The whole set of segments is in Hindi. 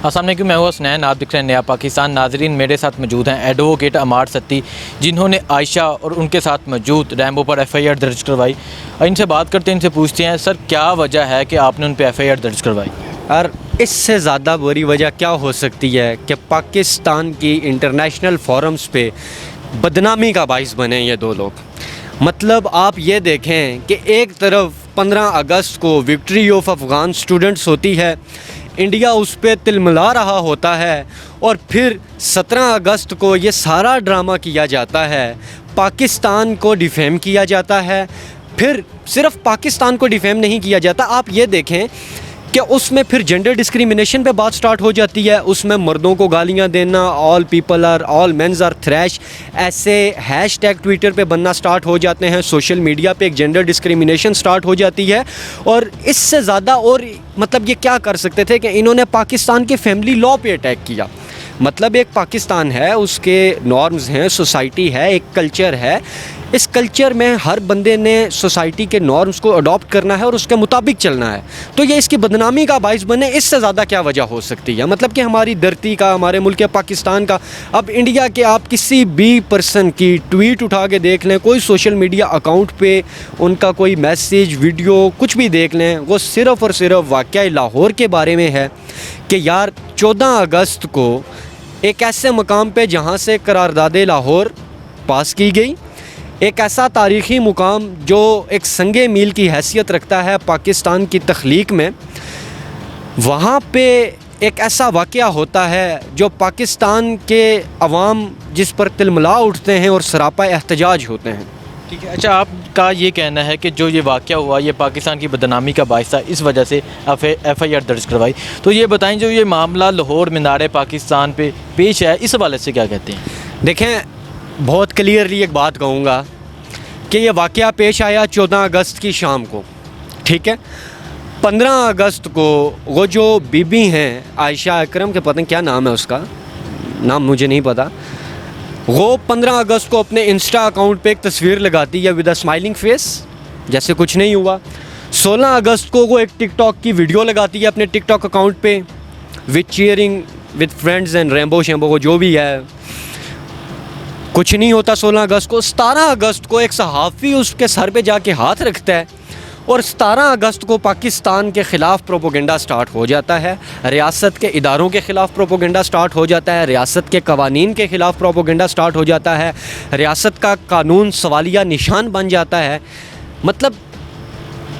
अस्सलाम वालेकुम, मैं हूं हसनैन, आप दिख रहे हैं नया पाकिस्तान। नाजरीन, मेरे साथ मौजूद हैं एडवोकेट अमार सत्ती, जिन्होंने आयशा और उनके साथ मौजूद रैम्बो पर FIR दर्ज करवाई। इनसे बात करते हैं, इनसे पूछते हैं सर क्या वजह है कि आपने उन पर FIR दर्ज करवाई। और इससे ज़्यादा बुरी वजह क्या हो सकती है कि पाकिस्तान की इंटरनेशनल फोरम्स पे बदनामी का बाइस बने ये दो लोग। मतलब आप ये देखें कि एक तरफ 15 अगस्त को विक्ट्री ऑफ अफ़गान स्टूडेंट्स होती है, इंडिया उस पर तिलमिला रहा होता है, और फिर 17 अगस्त को ये सारा ड्रामा किया जाता है, पाकिस्तान को डिफेम किया जाता है। फिर सिर्फ पाकिस्तान को डिफेम नहीं किया जाता, आप ये देखें कि उसमें फिर जेंडर डिस्क्रिमिनेशन पे बात स्टार्ट हो जाती है। उसमें मर्दों को गालियां देना, ऑल मेंस आर थ्रैश, ऐसे हैशटैग ट्विटर पे बनना स्टार्ट हो जाते हैं। सोशल मीडिया पे एक जेंडर डिस्क्रिमिनेशन स्टार्ट हो जाती है। और इससे ज़्यादा और मतलब ये क्या कर सकते थे कि इन्होंने पाकिस्तान के फैमिली लॉ पे अटैक किया। मतलब एक पाकिस्तान है, उसके नॉर्म्स हैं, सोसाइटी है, एक कल्चर है। इस कल्चर में हर बंदे ने सोसाइटी के नॉर्म्स को अडॉप्ट करना है और उसके मुताबिक चलना है। तो ये इसकी बदनामी का बाइस बने, इससे ज़्यादा क्या वजह हो सकती है। मतलब कि हमारी धरती का, हमारे मुल्क पाकिस्तान का, अब इंडिया के आप किसी भी पर्सन की ट्वीट उठा के देख लें, कोई सोशल मीडिया अकाउंट पे उनका कोई मैसेज, वीडियो कुछ भी देख लें, वो सिर्फ़ और सिर्फ वाक़या लाहौर के बारे में है कि यार 14 अगस्त को एक ऐसे मकाम पे जहाँ से करारदाद लाहौर पास की गई, एक ऐसा तारीख़ी मुकाम जो एक संगे मील की हैसियत रखता है पाकिस्तान की तख्लीक में, वहाँ पे एक ऐसा वाक़या होता है जो पाकिस्तान के अवाम जिस पर तिलमिला उठते हैं और सरापा एहतजाज होते हैं। ठीक है, अच्छा, आपका ये कहना है कि जो ये वाक़या हुआ ये पाकिस्तान की बदनामी का बाइस था, इस वजह से FIR दर्ज करवाई। तो ये बताएं, जो ये मामला लाहौर मीनार पाकिस्तान पे पेश है, इस हवाले से क्या कहते हैं? देखें, बहुत क्लियरली एक बात कहूँगा कि ये वाक़या पेश आया 14 अगस्त की शाम को। ठीक है, 15 अगस्त को वो जो बीबी हैं आयशा अकरम, के पता नहीं क्या नाम है, उसका नाम मुझे नहीं पता, वो 15 अगस्त को अपने इंस्टा अकाउंट पे एक तस्वीर लगाती है विद अ स्माइलिंग फेस, जैसे कुछ नहीं हुआ। 16 अगस्त को वो एक टिकटॉक की वीडियो लगाती है अपने टिकटॉक अकाउंट पे with cheering with friends and Rambo Shambo को, जो भी है, कुछ नहीं होता। 16 अगस्त को 17 अगस्त को एक सहाफ़ी उसके सर पे जाके हाथ रखता है, और 17 अगस्त को पाकिस्तान के ख़िलाफ़ प्रोपोगेंडा स्टार्ट हो जाता है, रियासत के इदारों के ख़िलाफ़ प्रोपोगेंडा स्टार्ट हो जाता है, रियासत के कवानीन के ख़िलाफ़ प्रोपोगेंडा स्टार्ट हो जाता है, रियासत का कानून सवालिया निशान बन जाता है। मतलब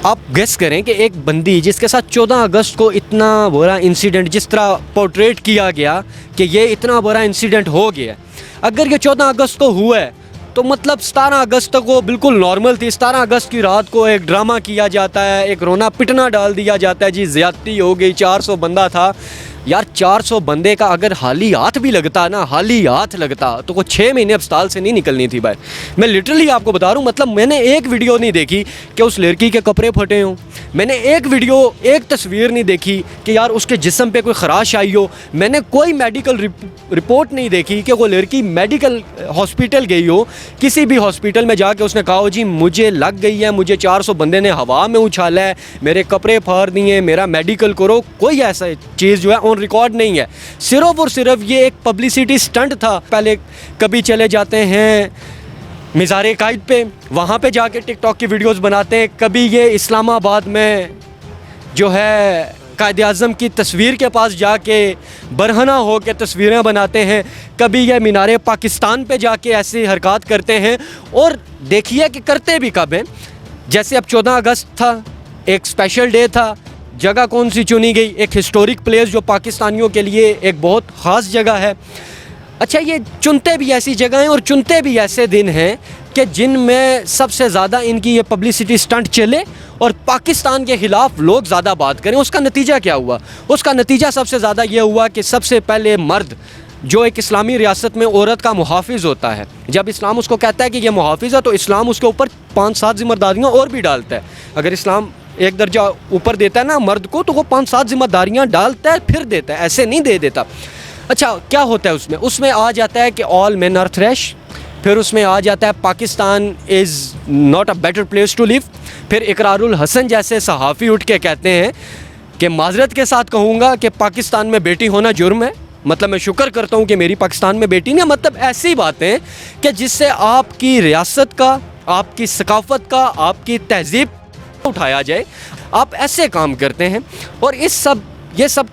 आप गेस करें कि एक बंदी जिसके साथ 14 अगस्त को इतना बुरा इंसिडेंट, जिस तरह पोर्ट्रेट किया गया कि ये इतना बड़ा इंसिडेंट हो गया, अगर ये 14 अगस्त को हुआ है तो मतलब 17 अगस्त तक वो बिल्कुल नॉर्मल थी। 17 अगस्त की रात को एक ड्रामा किया जाता है, एक रोना पिटना डाल दिया जाता है, जी ज़्यादती हो गई, 400 बंदा था। यार 400 बंदे का अगर हाली हाथ भी लगता ना, हाली हाथ लगता, तो वो 6 महीने अस्पताल से नहीं निकलनी थी भाई। मैं लिटरली आपको बता रहा हूँ, मतलब मैंने एक वीडियो नहीं देखी कि उस लड़की के कपड़े फटे हों, मैंने एक वीडियो, एक तस्वीर नहीं देखी कि यार उसके जिस्म पे कोई खराश आई हो, मैंने कोई मेडिकल रिपोर्ट नहीं देखी कि वो लड़की मेडिकल हॉस्पिटल गई हो, किसी भी हॉस्पिटल में जाके उसने कहा हो जी मुझे लग गई है, मुझे 400 बंदे ने हवा में उछाला है, मेरे कपड़े फाड़ दिए, मेरा मेडिकल करो। कोई ऐसा चीज़ जो है ऑन रिकॉर्ड नहीं है। सिर्फ और सिर्फ ये एक पब्लिसिटी स्टंट था। पहले कभी चले जाते हैं मज़ार-ए-कायद पे, वहाँ पे जाके टिकटॉक की वीडियोस बनाते हैं, कभी ये इस्लामाबाद में जो है कायद-ए-आज़म की तस्वीर के पास जाके बरहना हो के तस्वीरें बनाते हैं, कभी ये मीनार पाकिस्तान पे जाके ऐसी हरकत करते हैं। और देखिए कि करते भी कब हैं। जैसे अब 14 अगस्त था, एक स्पेशल डे था, जगह कौन सी चुनी गई, एक हिस्टोरिक प्लेस जो पाकिस्तानियों के लिए एक बहुत ख़ास जगह है। अच्छा, ये चुनते भी ऐसी जगह हैं और चुनते भी ऐसे दिन हैं कि जिनमें सबसे ज़्यादा इनकी ये पब्लिसिटी स्टंट चले और पाकिस्तान के ख़िलाफ़ लोग ज़्यादा बात करें। उसका नतीजा क्या हुआ? उसका नतीजा सबसे ज़्यादा ये हुआ कि सबसे पहले मर्द, जो एक इस्लामी रियासत में औरत का मुहाफ़िज़ होता है, जब इस्लाम उसको कहता है कि ये मुहाफ़िज़ है, तो इस्लाम उसके ऊपर 5-7 ज़िम्मेदारियाँ और भी डालता है। अगर इस्लाम एक दर्जा ऊपर देता है ना मर्द को, तो वो 5-7 ज़िम्मेदारियाँ डालता है, फिर देता है, ऐसे नहीं दे देता। अच्छा, क्या होता है उसमें आ जाता है कि ऑल मेन आर थ्रैश, फिर उसमें आ जाता है Pakistan is not a better place to live, फिर इकरारुल हसन जैसे सहाफ़ी उठ के कहते हैं कि माजरत के साथ कहूँगा कि पाकिस्तान में बेटी होना जुर्म है। मतलब मैं शुक्र करता हूँ कि मेरी पाकिस्तान में बेटी नहीं, मतलब ऐसी बातें कि जिससे आपकी रियासत का, आपकी सकाफ़त का, आपकी तहज़ीब उठाया जाए, आप ऐसे काम करते हैं। और ये सब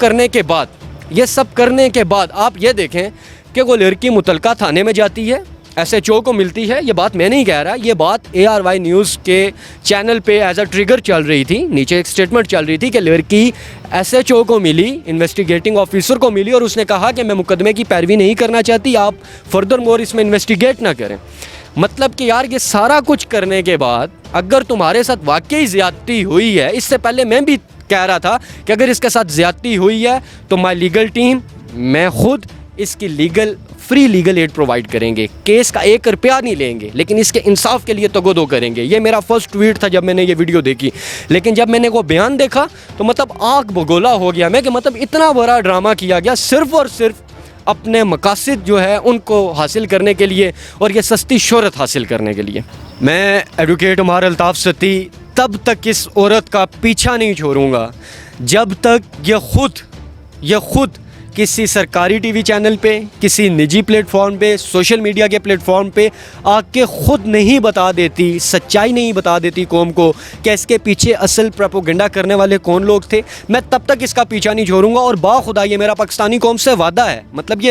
करने के बाद आप ये देखें कि वो लड़की मुतलका थाने में जाती है, SHO को मिलती है। ये बात मैं नहीं कह रहा, ये बात ARY न्यूज़ के चैनल पे एज अ ट्रिगर चल रही थी। नीचे एक स्टेटमेंट चल रही थी कि लड़की SHO को मिली, इन्वेस्टिगेटिंग ऑफिसर को मिली, और उसने कहा कि मैं मुकदमे की पैरवी नहीं करना चाहती, आप फर्दर मोर इसमें इन्वेस्टिगेट ना करें। मतलब कि यार ये सारा कुछ करने के बाद अगर तुम्हारे साथ वाकई ज़्यादती हुई है, इससे पहले मैं भी कह रहा था कि अगर इसके साथ ज़्यादती हुई है तो माई लीगल टीम, मैं खुद इसकी फ्री लीगल एड प्रोवाइड करेंगे। केस का 1 रुपया नहीं लेंगे, लेकिन इसके इंसाफ के लिए तगोदो करेंगे। ये मेरा फर्स्ट ट्वीट था जब मैंने ये वीडियो देखी, लेकिन जब मैंने वो बयान देखा तो मतलब आँख बगोला हो गया मैं कि मतलब इतना बड़ा ड्रामा किया गया सिर्फ़ और सिर्फ अपने मकासद जो है उनको हासिल करने के लिए और ये सस्ती शोहरत हासिल करने के लिए। मैं एडवोकेट उमर अल्ताफ़ सत्ती तब तक इस औरत का पीछा नहीं छोड़ूंगा जब तक ये खुद किसी सरकारी टीवी चैनल पे, किसी निजी प्लेटफॉर्म पे, सोशल मीडिया के प्लेटफॉर्म पे आके खुद नहीं बता देती, सच्चाई नहीं बता देती कौम को कि इसके पीछे असल प्रोपेगेंडा करने वाले कौन लोग थे। मैं तब तक इसका पीछा नहीं छोड़ूंगा। और बाखुदा ये मेरा पाकिस्तानी कौम से वादा है, मतलब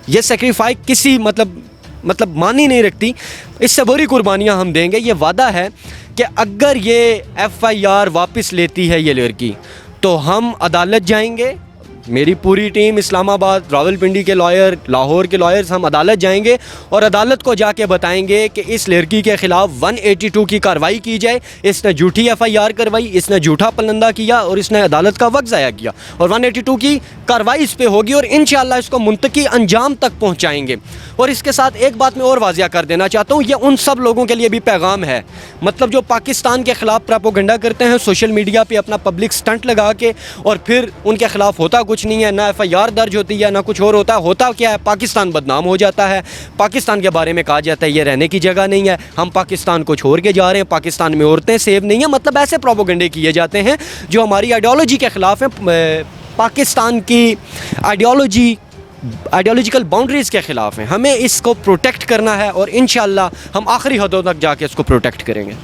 ये सेक्रीफाई किसी मतलब मानी नहीं रखती, इससे बड़ी कुर्बानियाँ हम देंगे। ये वादा है कि अगर ये FIR वापस लेती है ये लड़की तो हम अदालत जाएंगे, मेरी पूरी टीम, इस्लामाबाद, रावलपिंडी के लॉयर, लाहौर के लॉयर्स, हम अदालत जाएंगे और अदालत को जाके बताएंगे कि इस लड़की के ख़िलाफ़ 182 की कार्रवाई की जाए। इसने झूठी FIR करवाई, इसने झूठा पलंदा किया और इसने अदालत का वक्त ज़ाया किया, और 182 की कार्रवाई इस पर होगी और इंशाअल्लाह इसको मुंतकी अंजाम तक पहुँचाएँगे। और इसके साथ एक बात मैं और वाज़िया कर देना चाहता हूँ, ये उन सब लोगों के लिए भी पैगाम है, मतलब जो पाकिस्तान के ख़िलाफ़ प्रोपेगेंडा करते हैं सोशल मीडिया पे अपना पब्लिक स्टंट लगा के, और फिर उनके ख़िलाफ़ होता कुछ नहीं है, ना FIR दर्ज होती है, ना कुछ और होता क्या है, पाकिस्तान बदनाम हो जाता है। पाकिस्तान के बारे में कहा जाता है ये रहने की जगह नहीं है, हम पाकिस्तान को छोड़ के जा रहे हैं, पाकिस्तान में औरतें सेव नहीं है। मतलब ऐसे प्रोपेगेंडे किए जाते हैं जो हमारी आइडियोलॉजी के ख़िलाफ़ है, पाकिस्तान की आइडियोलॉजिकल बाउंड्रीज़ के ख़िलाफ़ हैं। हमें इसको प्रोटेक्ट करना है और इंशाअल्लाह हम आखिरी हदों तक जाके इसको प्रोटेक्ट करेंगे।